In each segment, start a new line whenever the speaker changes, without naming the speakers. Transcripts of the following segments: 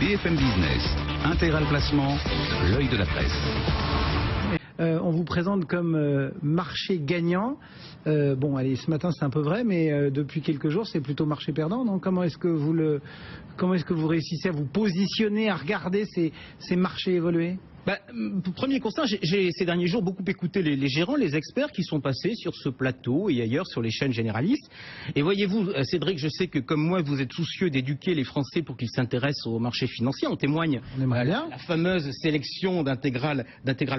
BFM Business, Intégral Placement, l'œil de la presse.
On vous présente comme marché gagnant. Bon, allez, ce matin c'est un peu vrai, mais depuis quelques jours c'est plutôt marché perdant. Donc comment est-ce que vous réussissez à vous positionner, à regarder ces marchés évoluer?
Premier constat, j'ai ces derniers jours beaucoup écouté les gérants, les experts qui sont passés sur ce plateau et ailleurs sur les chaînes généralistes. Et voyez-vous, Cédric, je sais que comme moi, vous êtes soucieux d'éduquer les Français pour qu'ils s'intéressent au marché financier. On témoigne la fameuse sélection d'intégral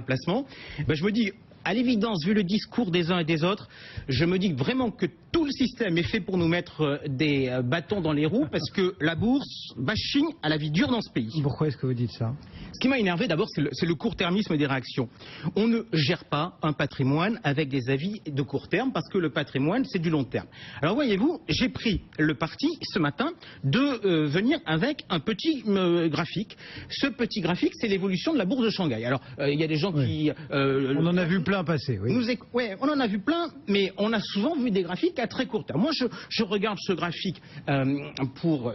placement. Je me dis, à l'évidence, vu le discours des uns et des autres, je me dis vraiment que tout le système est fait pour nous mettre des bâtons dans les roues parce que la bourse bachigne à la vie dure dans ce pays.
Pourquoi est-ce que vous dites ça?
Ce qui m'a énervé d'abord, c'est le court-termisme des réactions. On ne gère pas un patrimoine avec des avis de court terme parce que le patrimoine, c'est du long terme. Alors voyez-vous, j'ai pris le parti ce matin de venir avec un petit graphique. Ce petit graphique, c'est l'évolution de la bourse de Shanghai. Alors, il y a des gens qui...
on en a vu plein passer, oui.
On en a vu plein, mais on a souvent vu des graphiques à très court terme. Moi, je regarde ce graphique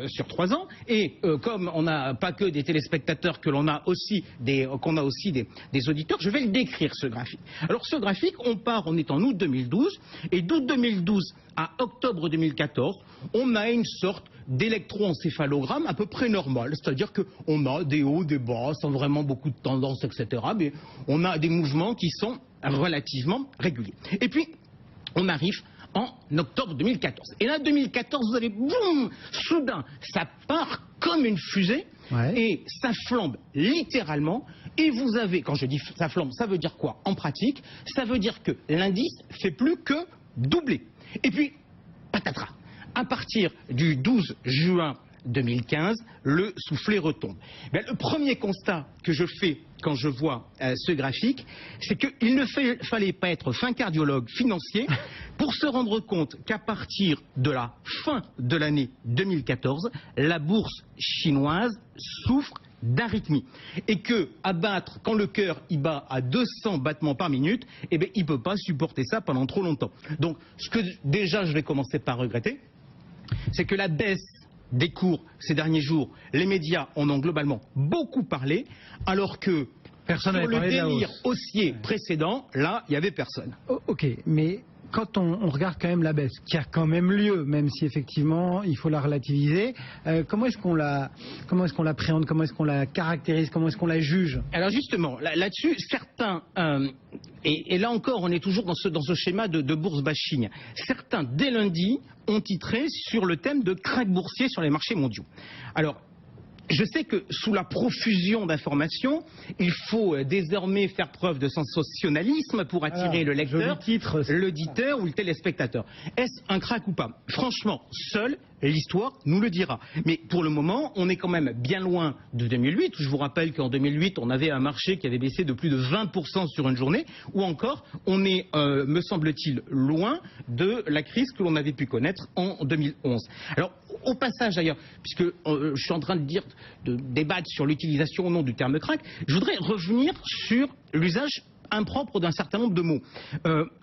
sur 3 ans, et comme on n'a pas que des téléspectateurs, qu'on a aussi des auditeurs, je vais le décrire, ce graphique. Alors, ce graphique, on est en août 2012, et d'août 2012 à octobre 2014, on a une sorte d'électroencéphalogramme à peu près normal, c'est-à-dire qu'on a des hauts, des bas, sans vraiment beaucoup de tendance, etc., mais on a des mouvements qui sont relativement réguliers. Et puis, on arrive en octobre 2014. Et là, 2014, vous avez, boum, soudain, ça part comme une fusée, et ça flambe littéralement, et vous avez, quand je dis ça flambe, ça veut dire quoi en pratique? Ça veut dire que l'indice fait plus que doubler. Et puis, patatras, à partir du 12 juin 2015, le soufflet retombe. Le premier constat que je fais quand je vois ce graphique, c'est qu'il ne fallait pas être fin cardiologue financier pour se rendre compte qu'à partir de la fin de l'année 2014, la bourse chinoise souffre d'arythmie. Et que abattre, quand le cœur il bat à 200 battements par minute, il ne peut pas supporter ça pendant trop longtemps. Donc, ce que déjà je vais commencer par regretter, c'est que la baisse des cours ces derniers jours, les médias en ont globalement beaucoup parlé, alors que sur le délire haussier précédent, là, il n'y avait personne.
Ok, mais quand on regarde quand même la baisse, qui a quand même lieu, même si effectivement il faut la relativiser, comment est-ce qu'on l'appréhende, comment est-ce qu'on la caractérise, comment est-ce qu'on la juge?
Alors justement, là-dessus, certains, et là encore on est toujours dans ce schéma de bourse bashing, certains dès lundi ont titré sur le thème de krach boursier sur les marchés mondiaux. Alors, je sais que sous la profusion d'informations, il faut désormais faire preuve de sensationnalisme pour attirer le lecteur, l'auditeur ou le téléspectateur. Est-ce un krach ou pas? Franchement, seule l'histoire nous le dira. Mais pour le moment, on est quand même bien loin de 2008. Je vous rappelle qu'en 2008, on avait un marché qui avait baissé de plus de 20% sur une journée. Ou encore, on est, me semble-t-il, loin de la crise que l'on avait pu connaître en 2011. Alors, au passage d'ailleurs, puisque je suis en train de débattre sur l'utilisation ou non du terme krach, je voudrais revenir sur l'usage impropre d'un certain nombre de mots.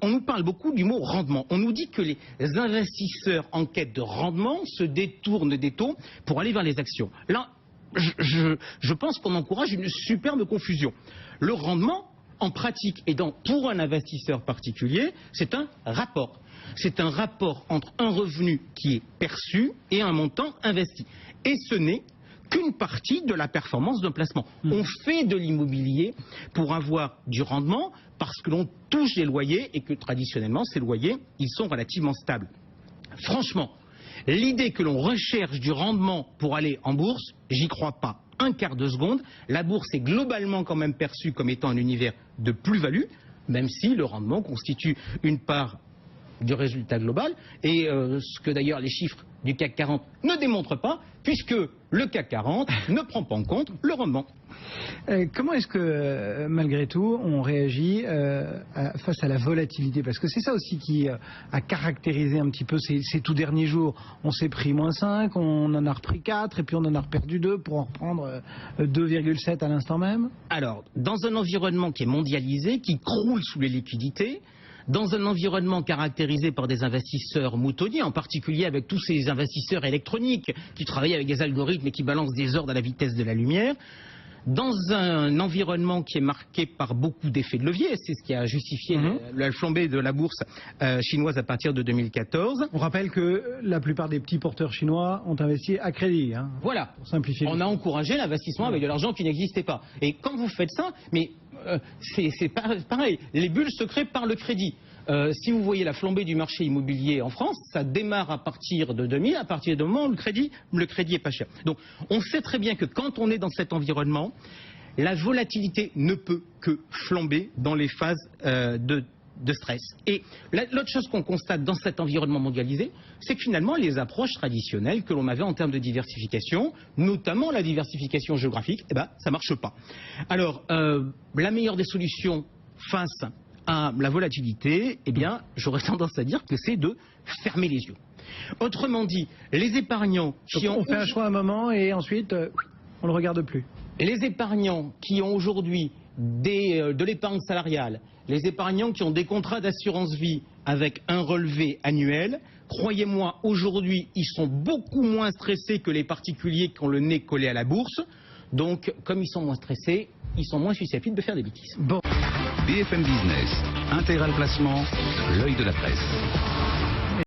On nous parle beaucoup du mot rendement. On nous dit que les investisseurs en quête de rendement se détournent des taux pour aller vers les actions. Là, je pense qu'on encourage une superbe confusion. Le rendement, en pratique, et pour un investisseur particulier, c'est un rapport. C'est un rapport entre un revenu qui est perçu et un montant investi. Et ce n'est qu'une partie de la performance d'un placement. On fait de l'immobilier pour avoir du rendement parce que l'on touche des loyers et que traditionnellement ces loyers, ils sont relativement stables. Franchement, l'idée que l'on recherche du rendement pour aller en bourse, j'y crois pas un quart de seconde. La bourse est globalement quand même perçue comme étant un univers de plus-value, même si le rendement constitue une part du résultat global, et ce que d'ailleurs les chiffres du CAC 40 ne démontrent pas, puisque le CAC 40 ne prend pas en compte le rendement.
Comment est-ce que, malgré tout, on réagit face à la volatilité? Parce que c'est ça aussi qui a caractérisé un petit peu ces tout derniers jours. On s'est pris -5, on en a repris 4, et puis on en a perdu 2 pour en reprendre 2,7 à l'instant même.
Alors, dans un environnement qui est mondialisé, qui croule sous les liquidités, dans un environnement caractérisé par des investisseurs moutonniers, en particulier avec tous ces investisseurs électroniques qui travaillent avec des algorithmes et qui balancent des ordres à la vitesse de la lumière, dans un environnement qui est marqué par beaucoup d'effets de levier. C'est ce qui a justifié la flambée de la bourse chinoise à partir de 2014.
On rappelle que la plupart des petits porteurs chinois ont investi à crédit. Hein,
voilà.
Pour simplifier.
On a encouragé l'investissement avec de l'argent qui n'existait pas. Et quand vous faites ça, mais c'est pareil, les bulles se créent par le crédit. Si vous voyez la flambée du marché immobilier en France, ça démarre à partir de 2000, à partir du moment où le crédit est pas cher. Donc on sait très bien que quand on est dans cet environnement, la volatilité ne peut que flamber dans les phases de stress. Et l'autre chose qu'on constate dans cet environnement mondialisé, c'est que finalement les approches traditionnelles que l'on avait en termes de diversification, notamment la diversification géographique, ça marche pas. Alors la meilleure des solutions face à la volatilité, j'aurais tendance à dire que c'est de fermer les yeux. Autrement dit, les épargnants qui ont...
On fait un choix à un moment et ensuite, on ne le regarde plus.
Les épargnants qui ont aujourd'hui de l'épargne salariale, les épargnants qui ont des contrats d'assurance vie avec un relevé annuel, croyez-moi, aujourd'hui, ils sont beaucoup moins stressés que les particuliers qui ont le nez collé à la bourse. Donc, comme ils sont moins stressés, ils sont moins susceptibles de faire des bêtises.
BFM Business, Intégral Placement, l'œil de la presse.